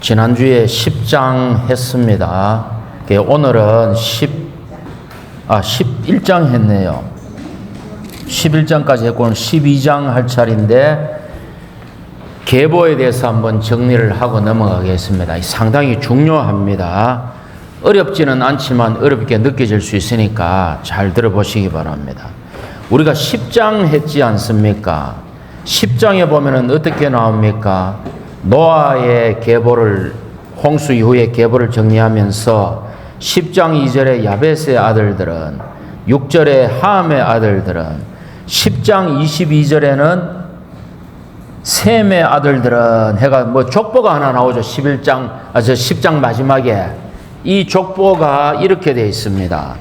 지난주에 10장 했습니다. 오늘은 11장 했네요. 11장까지 했고 12장 할 차례인데 계보에 대해서 한번 정리를 하고 넘어가겠습니다. 상당히 중요합니다. 어렵지는 않지만 어렵게 느껴질 수 있으니까 잘 들어보시기 바랍니다. 우리가 10장 했지 않습니까? 10장에 보면은 어떻게 나옵니까? 노아의 계보를, 홍수 이후의 계보를 정리하면서 10장 2절에 야벳의 아들들은, 6절에 함의 아들들은, 10장 22절에는 셈의 아들들은 해가 족보가 하나 나오죠. 10장 마지막에 이 족보가 이렇게 되어 있습니다.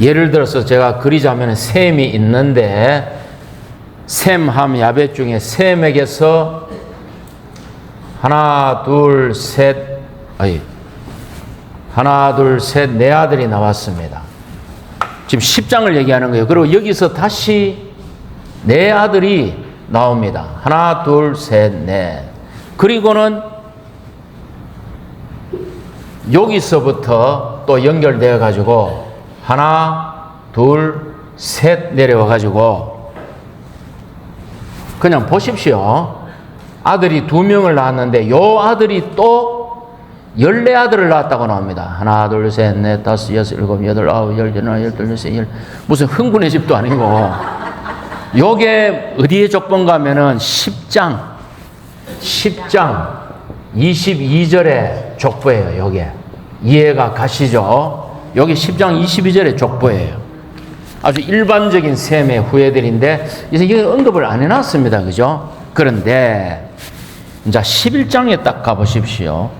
예를 들어서 제가 그리자면 셈이 있는데 셈, 함, 야벳 중에 셈에게서 하나, 둘, 셋, 네 아들이 나왔습니다. 지금 10장을 얘기하는 거예요. 그리고 여기서 다시 네 아들이 나옵니다. 하나, 둘, 셋, 넷. 그리고는 여기서부터 또 연결되어 가지고 하나, 둘, 셋 내려와 가지고 그냥 보십시오. 아들이 2명을 낳았는데 요 아들이 또 14아들을 낳았다고 나옵니다. 하나, 둘, 셋, 넷, 다섯, 여섯, 일곱, 여덟, 아홉, 열, 열하나, 열둘, 열셋, 열. 무슨 흥분의 집도 아니고. 요게 어디에 족보인가 하면은 10장 22절의 족보예요. 요게. 이해가 가시죠? 요게 10장 22절의 족보예요. 아주 일반적인 셈의 후예들인데 이게 언급을 안 해놨습니다. 그죠? 그런데 이제 11장에 딱 가보십시오.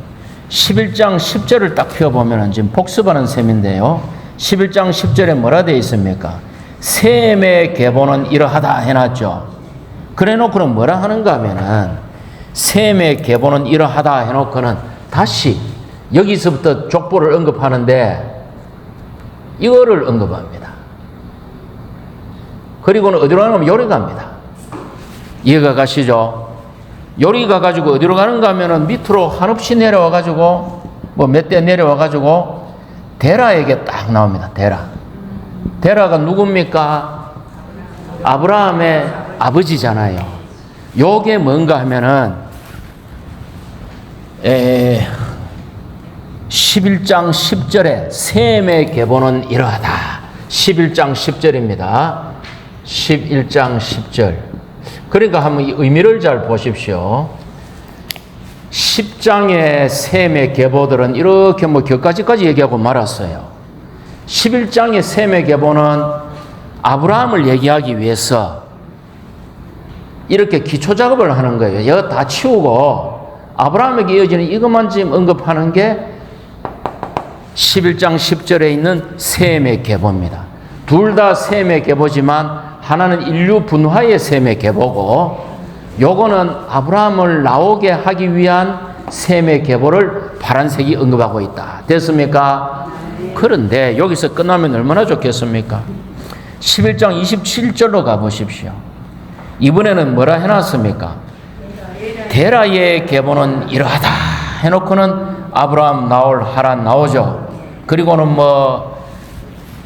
11장 10절을 딱 펴보면 지금 복습하는 셈인데요. 11장 10절에 뭐라 되어 있습니까? 셈의 계보는 이러하다 해놨죠. 그래 놓고는 뭐라 하는가 하면은 셈의 계보는 이러하다 해놓고는 다시 여기서부터 족보를 언급하는데 이거를 언급합니다. 그리고는 어디로 가냐면 요리 갑니다. 이해가 가시죠? 요리 가가지고 어디로 가는가 하면은 밑으로 한없이 내려와가지고 몇 대 내려와가지고 데라에게 딱 나옵니다. 데라가 누굽니까? 아브라함의 아버지잖아요. 요게 뭔가 하면은 11장 10절에 셈의 계보는 이러하다. 11장 10절입니다. 11장 10절. 그러니까 한번 이 의미를 잘 보십시오. 10장의 셈의 계보들은 이렇게 격가지까지 얘기하고 말았어요. 11장의 셈의 계보는 아브라함을 얘기하기 위해서 이렇게 기초 작업을 하는 거예요. 이거 다 치우고 아브라함에게 이어지는 이것만 지금 언급하는 게 11장 10절에 있는 셈의 계보입니다. 둘 다 셈의 계보지만 하나는 인류 분화의 셈의 계보고 요거는 아브라함을 나오게 하기 위한 셈의 계보를 파란색이 언급하고 있다. 됐습니까? 그런데 여기서 끝나면 얼마나 좋겠습니까? 11장 27절로 가보십시오. 이번에는 뭐라 해놨습니까? 데라의 계보는 이러하다 해놓고는 아브라함, 나홀, 하란 나오죠. 그리고는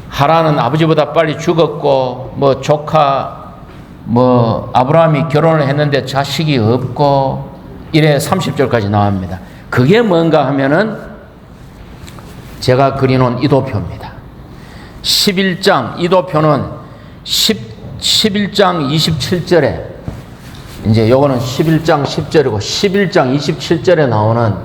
하란은 아버지보다 빨리 죽었고 조카 아브라함이 결혼을 했는데 자식이 없고 이래 30절까지 나옵니다. 그게 뭔가 하면은 제가 그려놓은 이도표입니다. 11장 이도표는 11장 27절에 이제 요거는 11장 10절이고 11장 27절에 나오는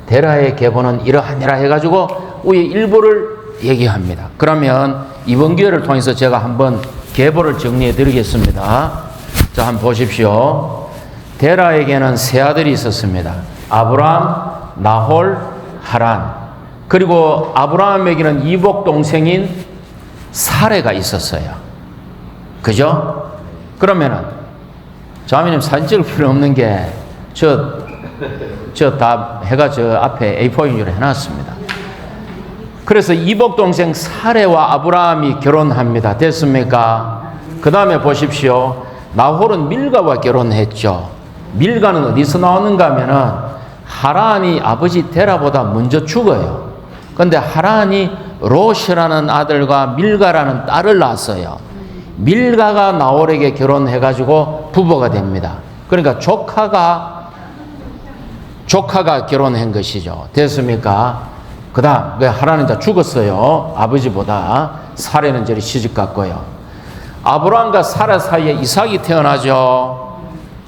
데라의 계보는 이러하니라 해가지고 우리 일부를 얘기합니다. 그러면 이번 기회를 통해서 제가 한번 계보를 정리해 드리겠습니다. 자, 한번 보십시오. 데라에게는 세 아들이 있었습니다. 아브람, 나홀, 하란. 그리고 아브라함에게는 이복 동생인 사레가 있었어요. 그죠? 그러면은 자매님 사진 찍을 필요 없는 게 다 해가 앞에 A4용지로 해놨습니다. 그래서 이복 동생 사레와 아브라함이 결혼합니다. 됐습니까? 그 다음에 보십시오. 나홀은 밀가와 결혼했죠. 밀가는 어디서 나오는가 하면은 하란이 아버지 데라보다 먼저 죽어요. 근데 하란이 롯이라는 아들과 밀가라는 딸을 낳았어요. 밀가가 나홀에게 결혼해가지고 부부가 됩니다. 그러니까 조카가 결혼한 것이죠. 됐습니까? 그 다음, 하란은 다 죽었어요. 아버지보다. 사례는 저리 시집 갔고요. 아브라함과 사라 사이에 이삭이 태어나죠.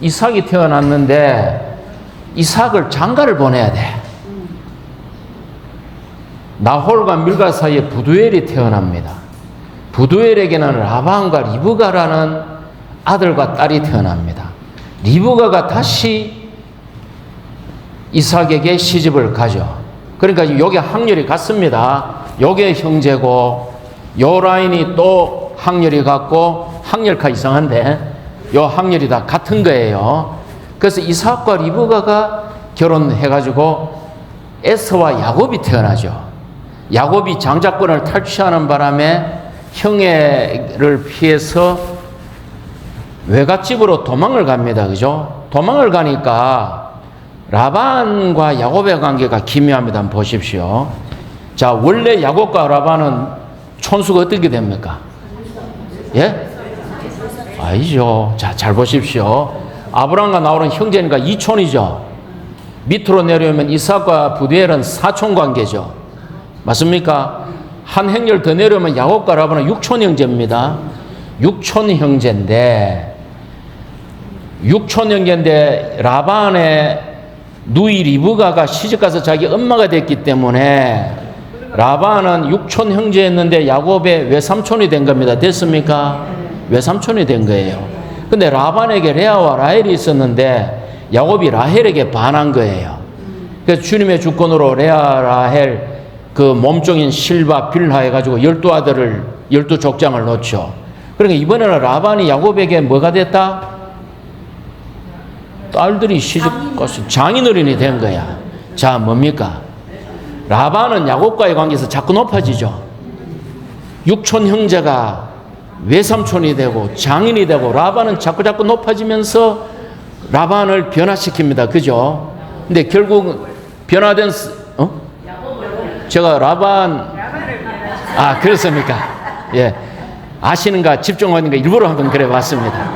이삭이 태어났는데 이삭을 장가를 보내야 돼. 나홀과 밀가 사이에 부두엘이 태어납니다. 부두엘에게는 라반과 리브가라는 아들과 딸이 태어납니다. 리브가가 다시 이삭에게 시집을 가죠. 그러니까 요게 학렬이 같습니다. 요게 형제고 요 라인이 또 학렬이 같고 학렬가 이상한데 요 학렬이 다 같은 거예요. 그래서 이삭과 리브가가 결혼해가지고 에서와 야곱이 태어나죠. 야곱이 장자권을 탈취하는 바람에 형애를 피해서 외갓집으로 도망을 갑니다. 그죠? 도망을 가니까 라반과 야곱의 관계가 기묘합니다. 한번 보십시오. 자, 원래 야곱과 라반은 촌수가 어떻게 됩니까? 예? 아니죠. 자, 잘 보십시오. 아브라함과 나홀은 형제니까 이촌이죠. 밑으로 내려오면 이삭과 부두엘은 사촌 관계죠. 맞습니까? 한 행렬 더 내려오면 야곱과 라반은 육촌 형제입니다. 육촌 형제인데 라반의 누이 리브가가 시집가서 자기 엄마가 됐기 때문에 라반은 육촌 형제였는데 야곱의 외삼촌이 된 겁니다. 됐습니까? 외삼촌이 된 거예요. 근데 라반에게 레아와 라헬이 있었는데 야곱이 라헬에게 반한 거예요. 그래서 주님의 주권으로 레아, 라헬 그 몸종인 실바, 빌하 해가지고 12아들을 12족장을 놓죠. 그러니까 이번에는 라반이 야곱에게 뭐가 됐다? 딸들이 시집가서 장인어른이 된 거야. 자, 뭡니까? 라반은 야곱과의 관계에서 자꾸 높아지죠. 육촌 형제가 외삼촌이 되고 장인이 되고 라반은 자꾸 높아지면서 라반을 변화시킵니다. 그죠? 근데 결국 변화된 제가 라반 그렇습니까? 예. 아시는가 집중하는가 일부러 한번 그래 봤습니다.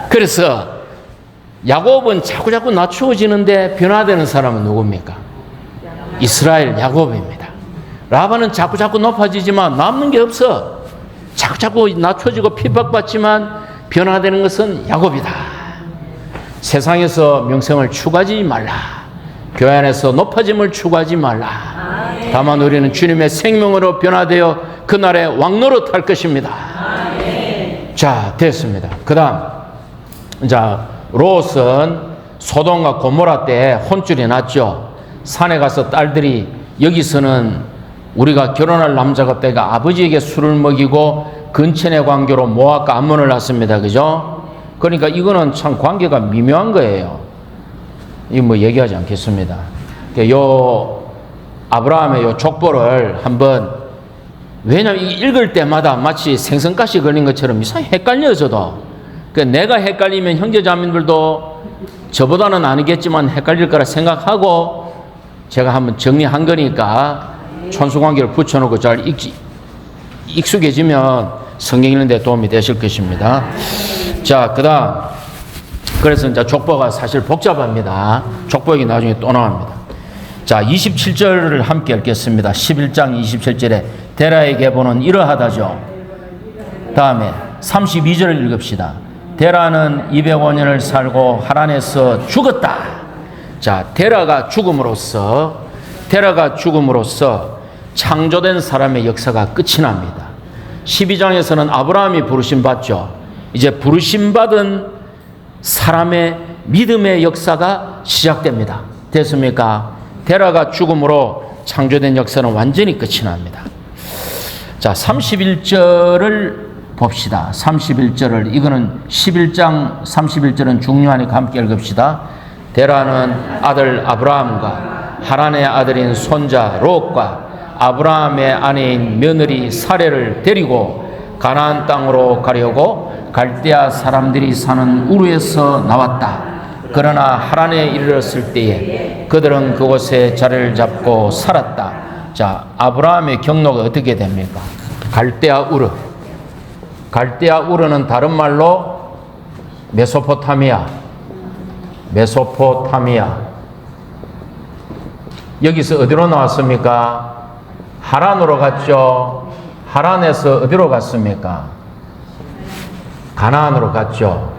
그래서 야곱은 자꾸 낮추어지는데 변화되는 사람은 누굽니까? 이스라엘 야곱입니다. 라반은 자꾸 높아지지만 남는 게 없어. 자꾸 낮춰지고 핍박받지만 변화되는 것은 야곱이다. 세상에서 명성을 추구하지 말라. 교회 안에서 높아짐을 추구하지 말라. 다만 우리는 주님의 생명으로 변화되어 그날의 왕노릇할 것입니다. 자, 됐습니다. 그 다음, 자, 롯은 소돔과 고모라 때 혼쭐이 났죠. 산에 가서 딸들이 여기서는 우리가 결혼할 남자가 없다가 아버지에게 술을 먹이고 근친의 관계로 모압과 암몬을 낳습니다. 그죠? 그러니까 이거는 참 관계가 미묘한 거예요. 이거 뭐 얘기하지 않겠습니다. 요 아브라함의 요 족보를 한번, 왜냐면 읽을 때마다 마치 생선가시 걸린 것처럼 이상하게 헷갈려져도, 내가 헷갈리면 형제자매들도 저보다는 아니겠지만 헷갈릴 거라 생각하고 제가 한번 정리한 거니까 촌수관계를 붙여놓고 잘 익숙해지면 성경 읽는 데 도움이 되실 것입니다. 자, 그 다음, 그래서 이제 족보가 사실 복잡합니다. 족보가 나중에 또 나옵니다. 자, 27절을 함께 읽겠습니다. 11장 27절에 데라의 계보는 이러하다죠. 다음에 32절을 읽읍시다. 데라는 205년을 살고 하란에서 죽었다. 자, 데라가 죽음으로써 창조된 사람의 역사가 끝이 납니다. 12장에서는 아브라함이 부르심 받죠. 이제 부르심 받은 사람의 믿음의 역사가 시작됩니다. 됐습니까? 데라가 죽음으로 창조된 역사는 완전히 끝이 납니다. 자, 31절을 봅시다. 31절을, 이거는 11장 31절은 중요하니까 함께 읽읍시다. 데라는 아들 아브라함과 하란의 아들인 손자 롯과 아브라함의 아내인 며느리 사레를 데리고 가나안 땅으로 가려고 갈대아 사람들이 사는 우르에서 나왔다. 그러나 하란에 이르렀을 때에 그들은 그곳에 자리를 잡고 살았다. 자, 아브라함의 경로가 어떻게 됩니까? 갈대아 우르. 갈대아 우르는 다른 말로 메소포타미아. 여기서 어디로 나왔습니까? 하란으로 갔죠. 하란에서 어디로 갔습니까? 가나안으로 갔죠.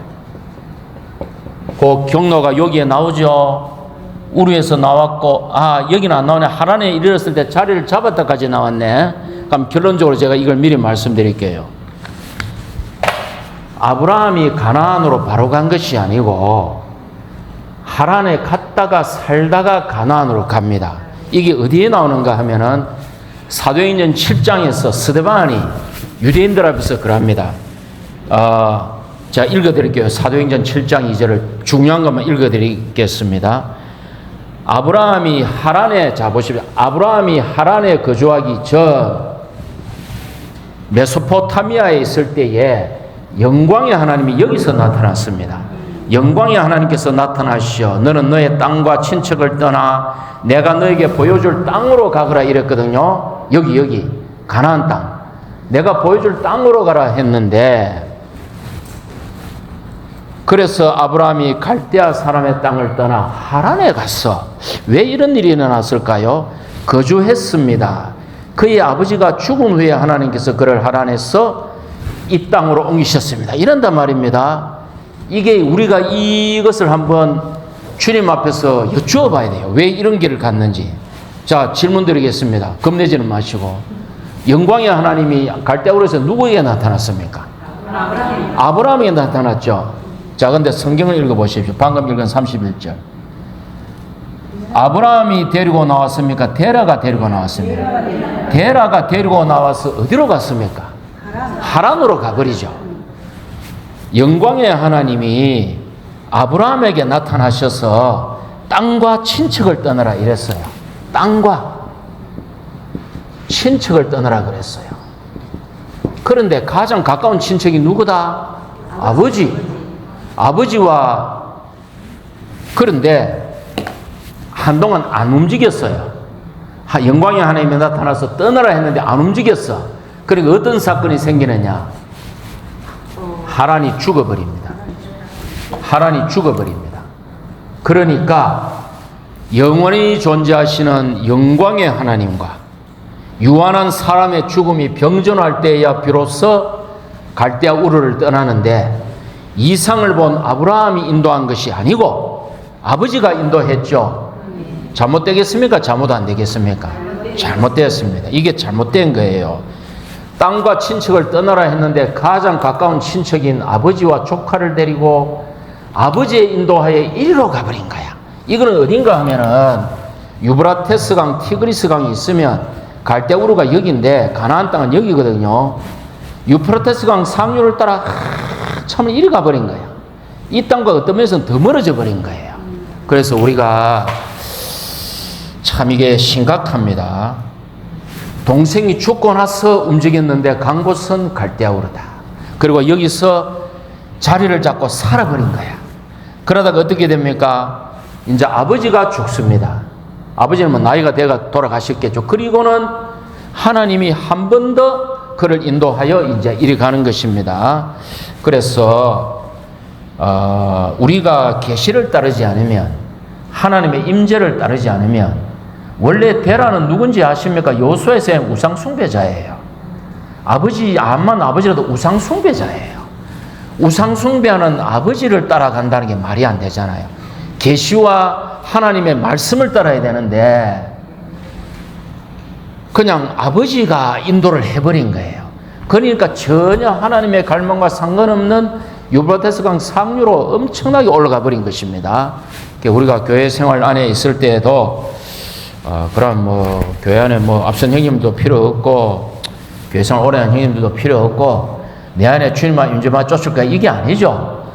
그 경로가 여기에 나오죠. 우르에서 나왔고, 여기는 안 나오네. 하란에 이르렀을 때 자리를 잡았다까지 나왔네. 그럼 결론적으로 제가 이걸 미리 말씀드릴게요. 아브라함이 가나안으로 바로 간 것이 아니고 하란에 갔다가 살다가 가나안으로 갑니다. 이게 어디에 나오는가 하면은 사도행전 7장에서 스데반이 유대인들 앞에서 그럽니다. 제가 읽어드릴게요. 사도행전 7장 2절을 중요한 것만 읽어드리겠습니다. 아브라함이 하란에, 자 보십시오. 아브라함이 하란에 거주하기 전 메소포타미아에 있을 때에 영광의 하나님이 여기서 나타났습니다. 영광의 하나님께서 나타나시어 너는 너의 땅과 친척을 떠나 내가 너에게 보여줄 땅으로 가거라 이랬거든요. 여기 가나안 땅. 내가 보여줄 땅으로 가라 했는데, 그래서 아브라함이 갈대아 사람의 땅을 떠나 하란에 갔어. 왜 이런 일이 일어났을까요? 거주했습니다. 그의 아버지가 죽은 후에 하나님께서 그를 하란에서 이 땅으로 옮기셨습니다. 이런단 말입니다. 이게 우리가 이것을 한번 주님 앞에서 여쭈어 봐야 돼요. 왜 이런 길을 갔는지. 자, 질문 드리겠습니다. 겁내지는 마시고. 영광의 하나님이 갈대아우르에서 누구에게 나타났습니까? 아브라함에게 나타났죠. 자, 근데 성경을 읽어보십시오. 방금 읽은 31절. 아브라함이 데리고 나왔습니까? 데라가 데리고 나왔습니까? 데라가 데리고 나와서 어디로 갔습니까? 하란으로 가버리죠. 영광의 하나님이 아브라함에게 나타나셔서 땅과 친척을 떠나라 이랬어요. 땅과 친척을 떠나라 그랬어요. 그런데 가장 가까운 친척이 누구다? 아버지와, 그런데 한동안 안 움직였어요. 영광의 하나님이 나타나서 떠나라 했는데 안 움직였어. 그러니까 어떤 사건이 생기느냐? 하란이 죽어버립니다. 그러니까 영원히 존재하시는 영광의 하나님과 유한한 사람의 죽음이 병존할 때야 비로소 갈대아 우르를 떠나는데, 이상을 본 아브라함이 인도한 것이 아니고 아버지가 인도했죠. 잘못되겠습니까? 잘못 안 되겠습니까? 잘못되었습니다. 이게 잘못된 거예요. 땅과 친척을 떠나라 했는데 가장 가까운 친척인 아버지와 조카를 데리고 아버지의 인도하에 이리로 가버린 거야. 이거는 어딘가 하면은 유브라테스강, 티그리스강이 있으면 갈대우르가 여기인데 가나안 땅은 여기거든요. 유프라테스강 상류를 따라 참 이리 가버린 거야. 이 땅과 어떤 면에서는 더 멀어져 버린 거예요. 그래서 우리가 참 이게 심각합니다. 동생이 죽고 나서 움직였는데 간 곳은 갈대아우르다. 그리고 여기서 자리를 잡고 살아버린 거야. 그러다가 어떻게 됩니까? 이제 아버지가 죽습니다. 아버지는 뭐 나이가 돼가 돌아가셨겠죠. 그리고는 하나님이 한 번 더 그를 인도하여 이제 이리 가는 것입니다. 그래서 우리가 계시를 따르지 않으면, 하나님의 임재를 따르지 않으면, 원래 데라는 누군지 아십니까? 여호수아의 우상 숭배자예요. 암만 아버지라도 우상 숭배자예요. 우상 숭배하는 아버지를 따라간다는 게 말이 안 되잖아요. 계시와 하나님의 말씀을 따라야 되는데 그냥 아버지가 인도를 해버린 거예요. 그러니까 전혀 하나님의 갈망과 상관없는 유브라테스강 상류로 엄청나게 올라가 버린 것입니다. 우리가 교회 생활 안에 있을 때에도 그럼 뭐 교회 안에 뭐 앞선 형님도 필요 없고 교회 생활 오래 한 형님들도 필요 없고 내 안에 주님만 임재만 쫓을 거야, 이게 아니죠.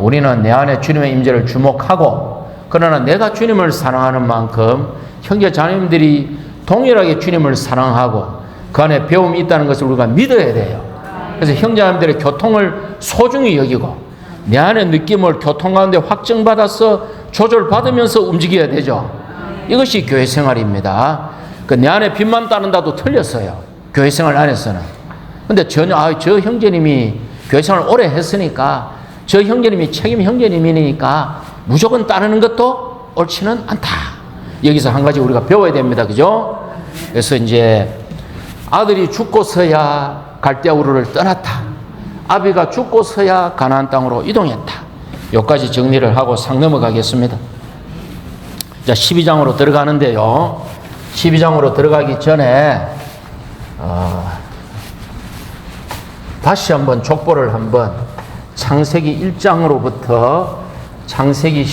우리는 내 안에 주님의 임재를 주목하고, 그러나 내가 주님을 사랑하는 만큼 형제 자매님들이 동일하게 주님을 사랑하고 그 안에 배움이 있다는 것을 우리가 믿어야 돼요. 그래서 형제 자매들의 교통을 소중히 여기고 내 안의 느낌을 교통 가운데 확증받아서 조절받으면서 움직여야 되죠. 이것이 교회 생활입니다. 내 안에 빛만 따른다도 틀렸어요. 교회 생활 안에서는. 근데 전혀 저 형제님이 교회 생활을 오래 했으니까, 저 형제님이 책임 형제님이니까 무조건 따르는 것도 옳지는 않다. 여기서 한 가지 우리가 배워야 됩니다. 그죠? 그래서 이제 아들이 죽고서야 갈대아우르를 떠났다. 아비가 죽고서야 가나안 땅으로 이동했다. 여기까지 정리를 하고 상 넘어가겠습니다. 자, 12장으로 들어가는데요. 12장으로 들어가기 전에 다시 한번 족보를 한번 창세기 1장으로부터 창세기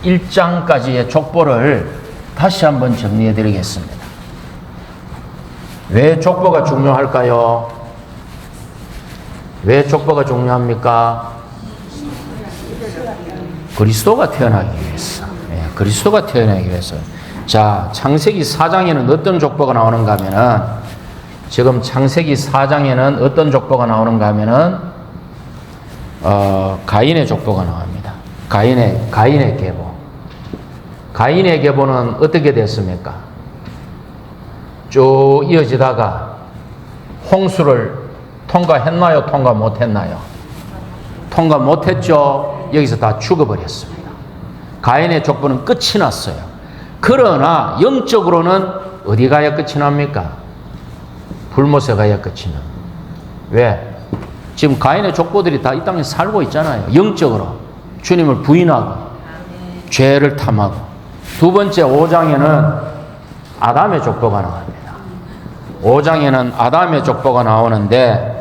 11장까지의 족보를 다시 한번 정리해 드리겠습니다. 왜 족보가 중요할까요? 왜 족보가 중요합니까? 그리스도가 태어나기 위해서. 그리스도가 태어나기 위해서. 자, 창세기 4장에는 어떤 족보가 나오는가 하면은, 지금 창세기 4장에는 어떤 족보가 나오는가 하면은, 가인의 족보가 나옵니다. 가인의 계보. 가인의 계보는 어떻게 됐습니까? 쭉 이어지다가 홍수를 통과했나요? 통과 못했나요? 통과 못했죠. 여기서 다 죽어버렸습니다. 가인의 족보는 끝이 났어요. 그러나 영적으로는 어디 가야 끝이 납니까? 불못에 가야 끝이 납니다. 왜? 지금 가인의 족보들이 다 이 땅에 살고 있잖아요. 영적으로 주님을 부인하고 죄를 탐하고. 두 번째 5장에는 아담의 족보가 나옵니다. 5장에는 아담의 족보가 나오는데,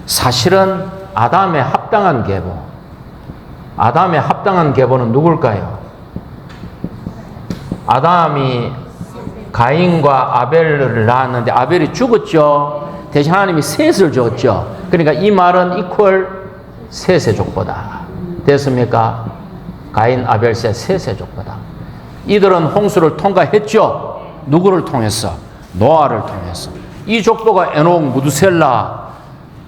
사실은 아담의 합당한 계보, 아담의 합당한 계보는 누굴까요? 아담이 가인과 아벨을 낳았는데 아벨이 죽었죠. 대신 하나님이 셋을 줬죠. 그러니까 이 말은 이퀄 셋의 족보다. 됐습니까? 가인, 아벨, 셋의 족보다. 이들은 홍수를 통과했죠. 누구를 통해서? 노아를 통해서. 이 족보가 에녹, 무두셀라,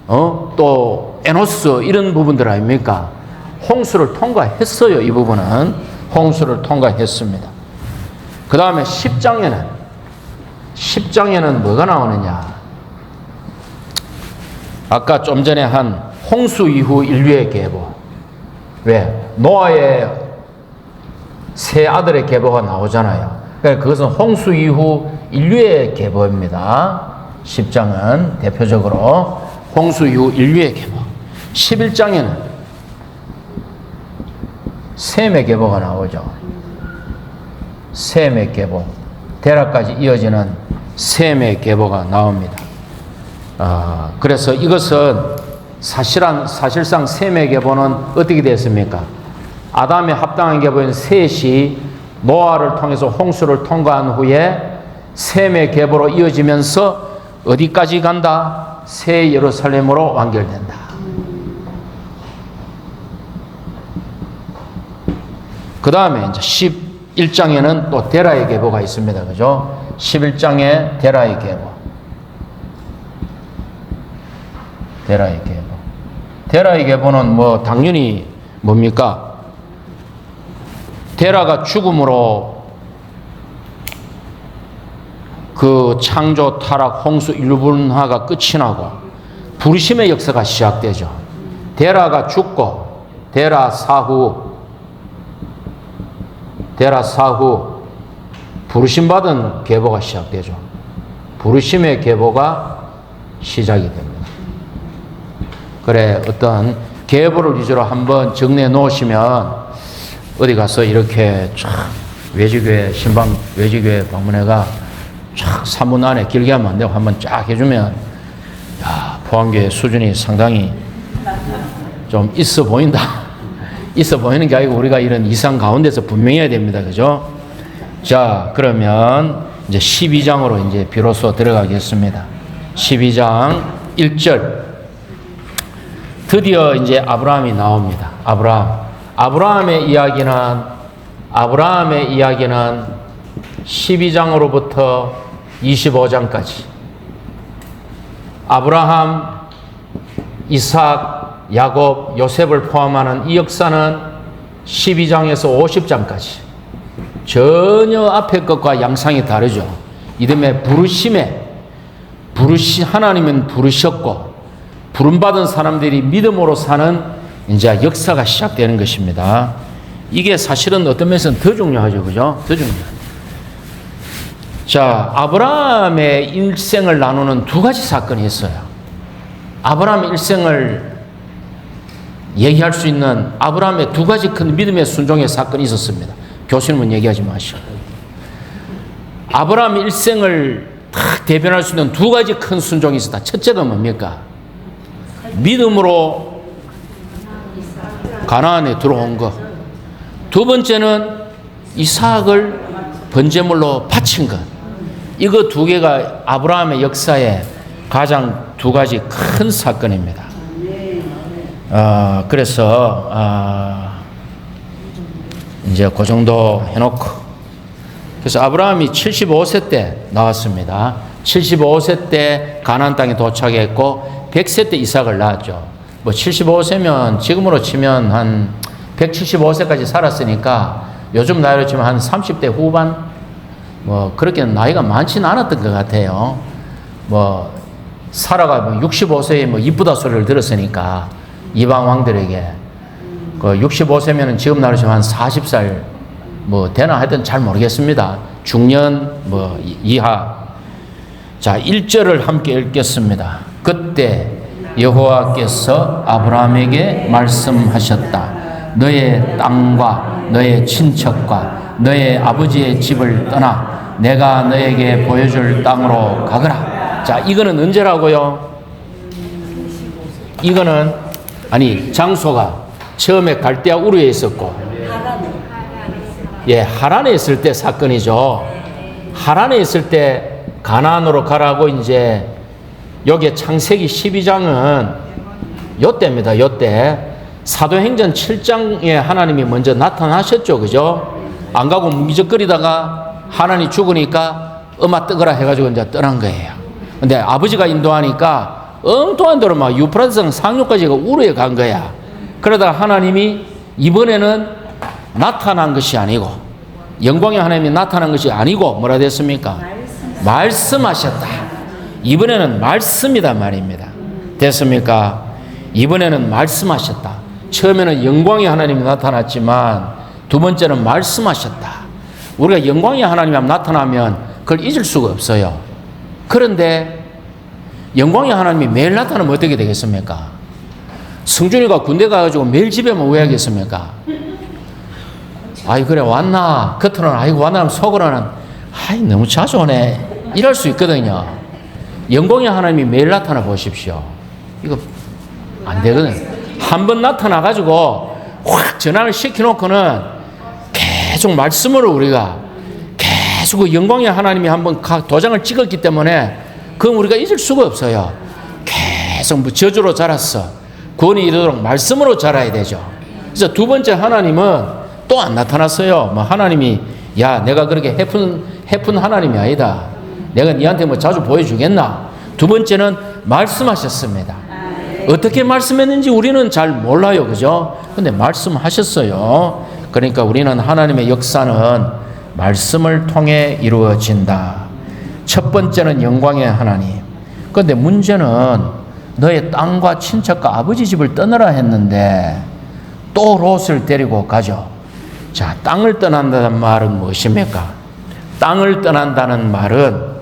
또 에노스 이런 부분들 아닙니까? 홍수를 통과했어요. 이 부분은 홍수를 통과했습니다. 그 다음에 10장에는 뭐가 나오느냐? 아까 좀 전에 한 홍수 이후 인류의 계보. 왜? 노아의 세 아들의 계보가 나오잖아요. 그러니까 그것은 홍수 이후 인류의 계보입니다. 10장은 대표적으로 홍수 이후 인류의 계보. 11장에는 셈의 계보가 나오죠. 셈의 계보. 데라까지 이어지는 셈의 계보가 나옵니다. 그래서 이것은 사실상 셈의 계보는 어떻게 됐습니까? 아담의 합당한 계보인 셋이 노아를 통해서 홍수를 통과한 후에 셈의 계보로 이어지면서 어디까지 간다? 새 예루살렘으로 완결된다. 그 다음에 이제 11장에는 또 데라의 계보가 있습니다. 그죠? 11장에 데라의 계보. 데라의 계보. 데라의 계보는 뭐 당연히 뭡니까? 데라가 죽음으로 그 창조, 타락, 홍수, 인류 분화가 끝이 나고 부르심의 역사가 시작되죠. 데라가 죽고 데라 사후 부르심 받은 계보가 시작되죠. 부르심의 계보가 시작이 됩니다. 그래, 어떤 계보를 위주로 한번 정리해 놓으시면 어디 가서 이렇게 쫙 외지교회 신방 외지교회 방문회가 쫙 3분 안에 길게 하면 안 되고 한번 쫙 해주면, 야, 포항교회 수준이 상당히 좀 있어 보인다. 있어 보이는 게 아니고 우리가 이런 이상 가운데서 분명해야 됩니다. 그죠? 자, 그러면 이제 12장으로 이제 비로소 들어가겠습니다. 12장 1절. 드디어 이제 아브라함이 나옵니다. 아브라함의 이야기는 12장으로부터 25장까지 아브라함, 이삭, 야곱, 요셉을 포함하는 이 역사는 12장에서 50장까지 전혀 앞에 것과 양상이 다르죠. 이듬해 하나님은 부르셨고 부름받은 사람들이 믿음으로 사는 이제 역사가 시작되는 것입니다. 이게 사실은 어떤 면에서는 더 중요하죠. 그죠? 더 중요하죠. 자, 아브라함의 일생을 나누는 두 가지 사건이 있어요. 아브라함의 일생을 얘기할 수 있는 아브라함의 두 가지 큰 믿음의 순종의 사건이 있었습니다. 교수님은 얘기하지 마시고. 아브라함의 일생을 딱 대변할 수 있는 두 가지 큰 순종이 있었다. 첫째가 뭡니까? 믿음으로 가나안에 들어온 것. 두 번째는 이삭을 번제물로 바친 것. 이거 두 개가 아브라함의 역사의 가장 두 가지 큰 사건입니다. 그래서 이제 그 정도 해놓고, 그래서 아브라함이 75세 때 나왔습니다. 75세 때 가나안 땅에 도착했고 100세 때 이삭을 낳았죠. 뭐 75세면 지금으로 치면 한 175세까지 살았으니까 요즘 나이로 치면 한 30대 후반, 뭐 그렇게 나이가 많지는 않았던 것 같아요. 뭐 사라가 65세에 뭐 이쁘다 소리를 들었으니까 이방 왕들에게 그 65세면은 지금 나이로 치면 한 40살 뭐 되나 하여튼 잘 모르겠습니다. 중년 뭐 이하. 자, 1절을 함께 읽겠습니다. 그때 여호와께서 아브라함에게 말씀하셨다. 너의 땅과 너의 친척과 너의 아버지의 집을 떠나 내가 너에게 보여줄 땅으로 가거라. 자, 이거는 언제라고요? 이거는 장소가 처음에 갈대아 우르에 있었고, 예, 하란에 있을 때 사건이죠. 하란에 있을 때 가나안으로 가라고 이제 여기 창세기 12장은 요때입니다. 요때 사도행전 7장에 하나님이 먼저 나타나셨죠. 그죠? 안 가고 미적거리다가 하나님이 죽으니까 엄마 뜨거라 해가지고 이제 떠난 거예요. 근데 아버지가 인도하니까 엉뚱한 대로 막 유프라테성 상류까지 우르에 간 거야. 그러다가 하나님이 이번에는 나타난 것이 아니고, 영광의 하나님이 나타난 것이 아니고 뭐라 됐습니까? 말씀하셨다. 이번에는 말씀이다 말입니다. 됐습니까? 이번에는 말씀하셨다. 처음에는 영광의 하나님이 나타났지만 두 번째는 말씀하셨다. 우리가 영광의 하나님이 나타나면 그걸 잊을 수가 없어요. 그런데 영광의 하나님이 매일 나타나면 어떻게 되겠습니까? 성준이가 군대 가가지고 매일 집에만 왜 하겠습니까? 아이 그래 왔나? 겉으로는 아이고 왔나 하면 속으로는 아이 너무 자주 오네 이럴 수 있거든요. 영광의 하나님이 매일 나타나 보십시오. 이거 안 되거든. 한 번 나타나가지고 확 전환을 시켜놓고는 계속 말씀으로 우리가 계속 그 영광의 하나님이 한번 도장을 찍었기 때문에 그건 우리가 잊을 수가 없어요. 계속 뭐 저주로 자랐어. 구원이 이르도록 말씀으로 자라야 되죠. 그래서 두 번째 하나님은 또 안 나타났어요. 뭐 하나님이 야 내가 그렇게 해픈 하나님이 아니다. 내가 니한테 뭐 자주 보여주겠나. 두 번째는 말씀하셨습니다. 어떻게 말씀했는지 우리는 잘 몰라요. 그죠? 근데 말씀하셨어요. 그러니까 우리는 하나님의 역사는 말씀을 통해 이루어진다. 첫 번째는 영광의 하나님. 그런데 문제는 너의 땅과 친척과 아버지 집을 떠나라 했는데 또 롯을 데리고 가죠. 자, 땅을 떠난다는 말은 무엇입니까? 땅을 떠난다는 말은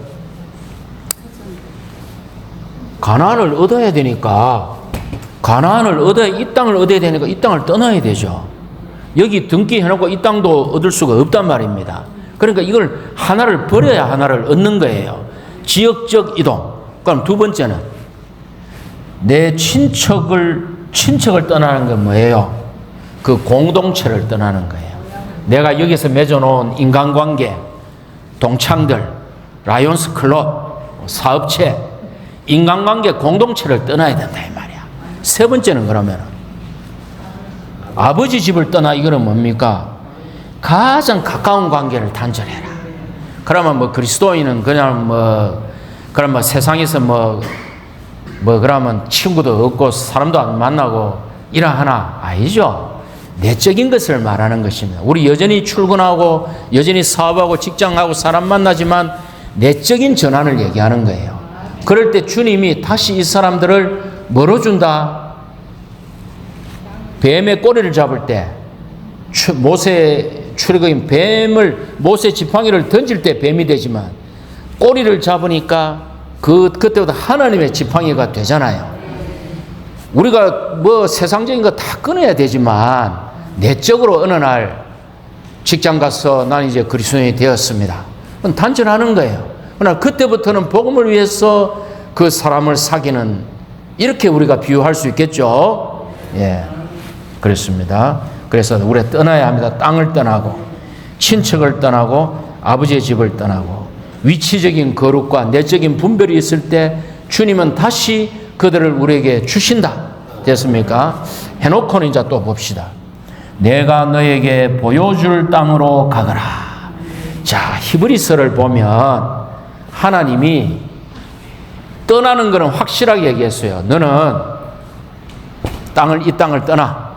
가나안을 얻어야 되니까 이 땅을 얻어야 되니까 이 땅을 떠나야 되죠. 여기 등기해놓고 이 땅도 얻을 수가 없단 말입니다. 그러니까 이걸 하나를 버려야 하나를 얻는 거예요. 지역적 이동. 그럼 두 번째는 내 친척을 떠나는 건 뭐예요? 그 공동체를 떠나는 거예요. 내가 여기서 맺어놓은 인간관계, 동창들, 라이온스 클럽, 사업체, 인간관계 공동체를 떠나야 된다 이 말이야. 세 번째는 그러면 아버지 집을 떠나. 이거는 뭡니까? 가장 가까운 관계를 단절해라. 그러면 뭐 그리스도인은 그냥 그럼 세상에서 뭐 그러면 친구도 없고 사람도 안 만나고 이러하나? 아니죠. 내적인 것을 말하는 것입니다. 우리 여전히 출근하고 여전히 사업하고 직장하고 사람 만나지만 내적인 전환을 얘기하는 거예요. 그럴 때 주님이 다시 이 사람들을 뭐로 준다? 뱀의 꼬리를 잡을 때 모세 출애굽인 뱀을 모세 지팡이를 던질 때 뱀이 되지만 꼬리를 잡으니까 그때부터 하나님의 지팡이가 되잖아요. 우리가 뭐 세상적인 거 다 끊어야 되지만 내적으로 어느 날 직장 가서 난 이제 그리스도인이 되었습니다. 그건 단절하는 거예요. 그러나 그때부터는 복음을 위해서 그 사람을 사귀는, 이렇게 우리가 비유할 수 있겠죠. 예, 그렇습니다. 그래서 우리가 떠나야 합니다. 땅을 떠나고 친척을 떠나고 아버지의 집을 떠나고 위치적인 거룩과 내적인 분별이 있을 때 주님은 다시 그들을 우리에게 주신다. 됐습니까? 해놓고는 이제 또 봅시다. 내가 너에게 보여줄 땅으로 가거라. 자, 히브리서를 보면 하나님이 떠나는 것은 확실하게 얘기했어요. 너는 이 땅을 떠나.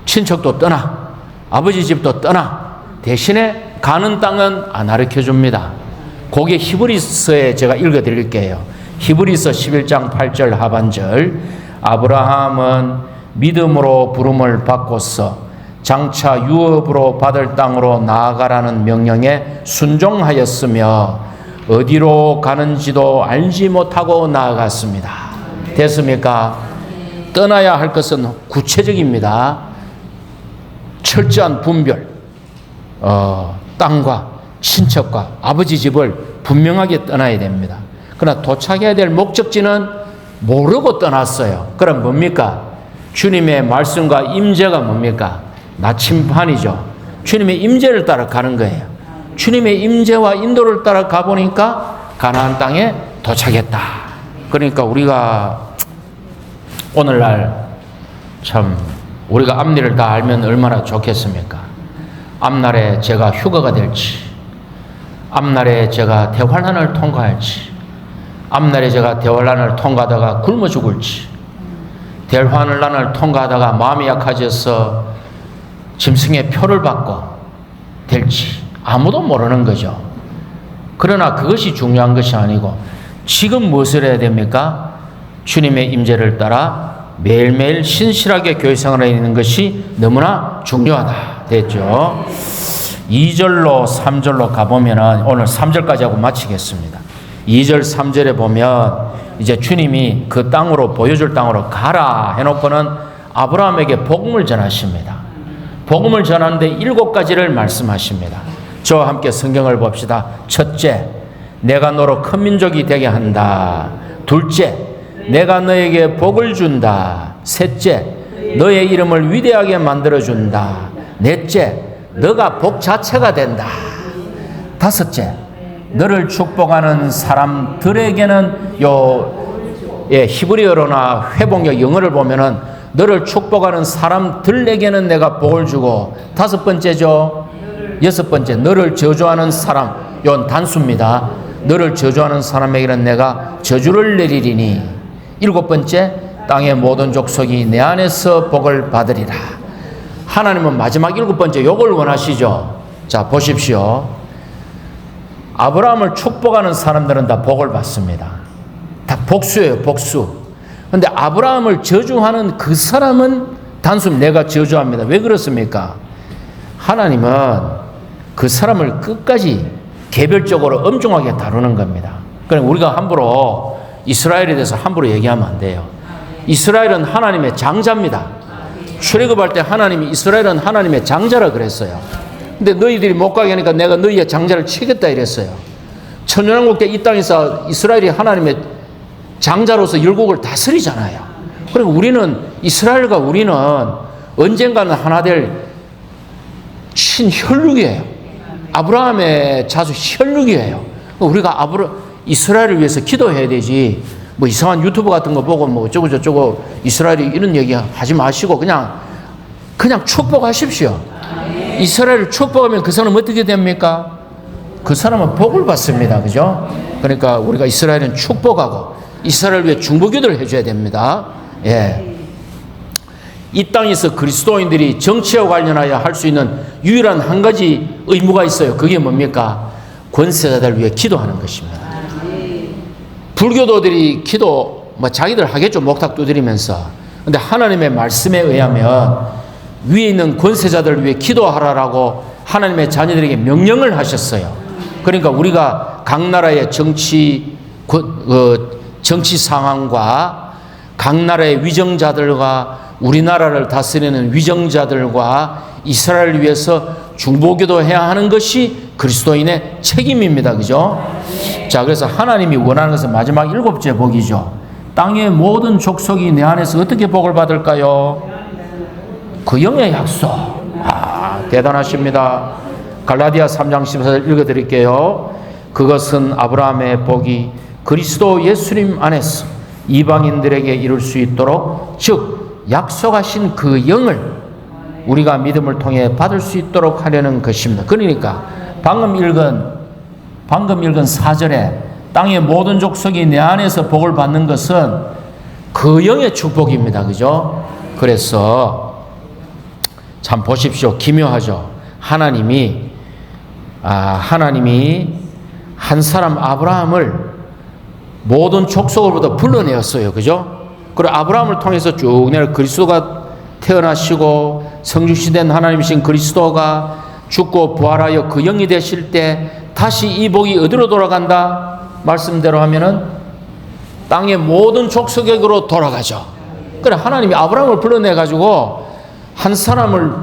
친척도 떠나. 아버지 집도 떠나. 대신에 가는 땅은 안 가르쳐 줍니다. 그게 히브리서에 제가 읽어 드릴게요. 히브리서 11장 8절 하반절. 아브라함은 믿음으로 부름을 받고서 장차 유업으로 받을 땅으로 나아가라는 명령에 순종하였으며 어디로 가는지도 알지 못하고 나아갔습니다. 됐습니까? 떠나야 할 것은 구체적입니다. 철저한 분별, 땅과 친척과 아버지 집을 분명하게 떠나야 됩니다. 그러나 도착해야 될 목적지는 모르고 떠났어요. 그럼 뭡니까? 주님의 말씀과 임재가 뭡니까? 나침반이죠. 주님의 임재를 따라 가는 거예요. 주님의 임재와 인도를 따라 가보니까 가나안 땅에 도착했다. 그러니까 우리가 오늘날 참 우리가 앞일을 다 알면 얼마나 좋겠습니까? 앞날에 제가 휴가가 될지, 앞날에 제가 대환란을 통과할지, 앞날에 제가 대환란을 통과하다가 굶어 죽을지, 대환란을 통과하다가 마음이 약해져서 짐승의 표를 받고 될지 아무도 모르는 거죠. 그러나 그것이 중요한 것이 아니고 지금 무엇을 해야 됩니까? 주님의 임재를 따라 매일매일 신실하게 교회 생활을 하는 것이 너무나 중요하다. 됐죠? 2절로 3절로 가보면 오늘 3절까지 하고 마치겠습니다. 2절 3절에 보면 이제 주님이 그 땅으로 보여줄 땅으로 가라 해놓고는 아브라함에게 복음을 전하십니다. 복음을 전하는데 7가지를 말씀하십니다. 저와 함께 성경을 봅시다. 첫째, 내가 너로 큰 민족이 되게 한다. 둘째, 내가 너에게 복을 준다. 셋째, 너의 이름을 위대하게 만들어준다. 넷째, 너가 복 자체가 된다. 다섯째, 너를 축복하는 사람들에게는 히브리어로나 회복력 영어를 보면은 너를 축복하는 사람들에게는 내가 복을 주고, 다섯 번째죠. 여섯 번째, 너를 저주하는 사람, 이건 단수입니다. 너를 저주하는 사람에게는 내가 저주를 내리리니. 일곱 번째, 땅의 모든 족속이 내 안에서 복을 받으리라. 하나님은 마지막 일곱 번째 요걸 원하시죠. 자, 보십시오. 아브라함을 축복하는 사람들은 다 복을 받습니다. 다 복수예요, 복수. 근데 아브라함을 저주하는 그 사람은 단순히 내가 저주합니다. 왜 그렇습니까? 하나님은 그 사람을 끝까지 개별적으로 엄중하게 다루는 겁니다. 그러니까 우리가 함부로 이스라엘에 대해서 함부로 얘기하면 안 돼요. 이스라엘은 하나님의 장자입니다. 출애굽할 때 하나님이 이스라엘은 하나님의 장자라 그랬어요. 근데 너희들이 못 가게 하니까 내가 너희의 장자를 치겠다 이랬어요. 천년왕국 때 이 땅에서 이스라엘이 하나님의 장자로서 율곡을 다스리잖아요. 그리고 우리는 이스라엘과 우리는 언젠가는 하나 될 친혈육이에요. 아브라함의 자손 혈육이에요. 우리가 이스라엘을 위해서 기도해야 되지. 뭐 이상한 유튜브 같은 거 보고 뭐 어쩌고 저쩌고 이스라엘이 이런 얘기 하지 마시고 그냥 축복하십시오. 이스라엘을 축복하면 그 사람은 어떻게 됩니까? 그 사람은 복을 받습니다. 그죠? 그러니까 우리가 이스라엘은 축복하고 이스라엘을 위해 중보기도를 해줘야 됩니다. 예. 이 땅에서 그리스도인들이 정치와 관련하여 할 수 있는 유일한 한 가지 의무가 있어요. 그게 뭡니까? 권세자들을 위해 기도하는 것입니다. 불교도들이 기도 자기들 하겠죠. 목탁 두드리면서. 근데 하나님의 말씀에 의하면 위에 있는 권세자들을 위해 기도하라라고 하나님의 자녀들에게 명령을 하셨어요. 그러니까 우리가 각 나라의 정치 상황과 각 나라의 위정자들과 우리나라를 다스리는 위정자들과 이스라엘을 위해서 중보기도해야 하는 것이 그리스도인의 책임입니다. 그죠? 자, 그래서 하나님이 원하는 것은 마지막 7째 복이죠. 땅의 모든 족속이 내 안에서 어떻게 복을 받을까요? 그 영의 약속. 대단하십니다. 갈라디아 3장 14절 읽어드릴게요. 그것은 아브라함의 복이 그리스도 예수님 안에서 이방인들에게 이룰 수 있도록, 즉 약속하신 그 영을 우리가 믿음을 통해 받을 수 있도록 하려는 것입니다. 그러니까 방금 읽은 4절에 땅의 모든 족속이 내 안에서 복을 받는 것은 그 영의 축복입니다. 그죠? 그래서 참 보십시오. 기묘하죠. 하나님이 한 사람 아브라함을 모든 족속으로부터 불러내었어요. 그죠? 그리고 아브라함을 통해서 쭉 내려 그리스도가 태어나시고 성육신된 하나님이신 그리스도가 죽고 부활하여 그 영이 되실 때 다시 이 복이 어디로 돌아간다? 말씀대로 하면은 땅의 모든 족속에게로 돌아가죠. 그래 하나님이 아브라함을 불러내 가지고 한 사람을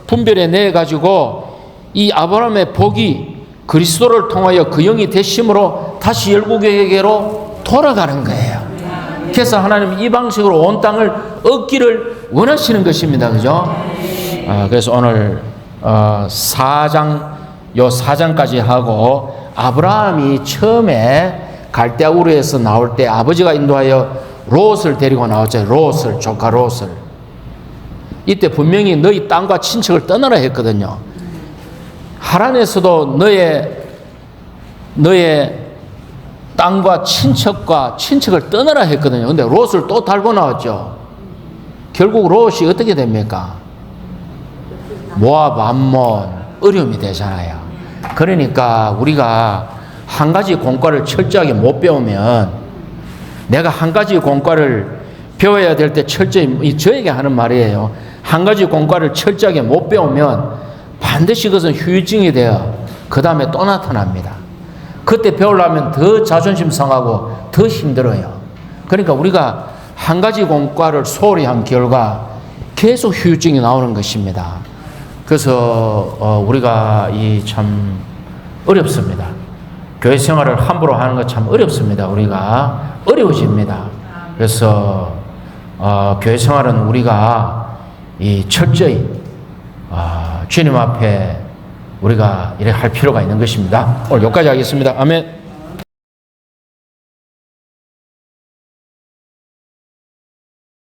분별해 내 가지고 이 아브라함의 복이 그리스도를 통하여 그 영이 되심으로 다시 열국에게로 돌아가는 거예요. 그래서 하나님은 이 방식으로 온 땅을 얻기를 원하시는 것입니다. 그죠? 그래서 오늘 4장까지 하고 아브라함이 처음에 갈대아 우르에서 나올 때 아버지가 인도하여 롯을 데리고 나왔죠. 조카 롯을. 이때 분명히 너희 땅과 친척을 떠나라 했거든요. 하란에서도 너의 땅과 친척을 떠나라 했거든요. 근데 롯을 또 달고 나왔죠. 결국 롯이 어떻게 됩니까? 모압, 암몬, 어려움이 되잖아요. 그러니까 우리가 한 가지 공과를 철저하게 못 배우면, 내가 한 가지 공과를 배워야 될 때 철저히, 저에게 하는 말이에요. 한 가지 공과를 철저하게 못 배우면 반드시 그것은 후유증이 되어 그 다음에 또 나타납니다. 그때 배우려면 더 자존심 상하고 더 힘들어요. 그러니까 우리가 한 가지 공과를 소홀히 한 결과 계속 후유증이 나오는 것입니다. 그래서 우리가 참 어렵습니다. 교회 생활을 함부로 하는 것 참 어렵습니다. 우리가 어려워집니다. 그래서 교회 생활은 우리가 철저히 주님 앞에 우리가 이렇게 할 필요가 있는 것입니다. 오늘 여기까지 하겠습니다. 아멘.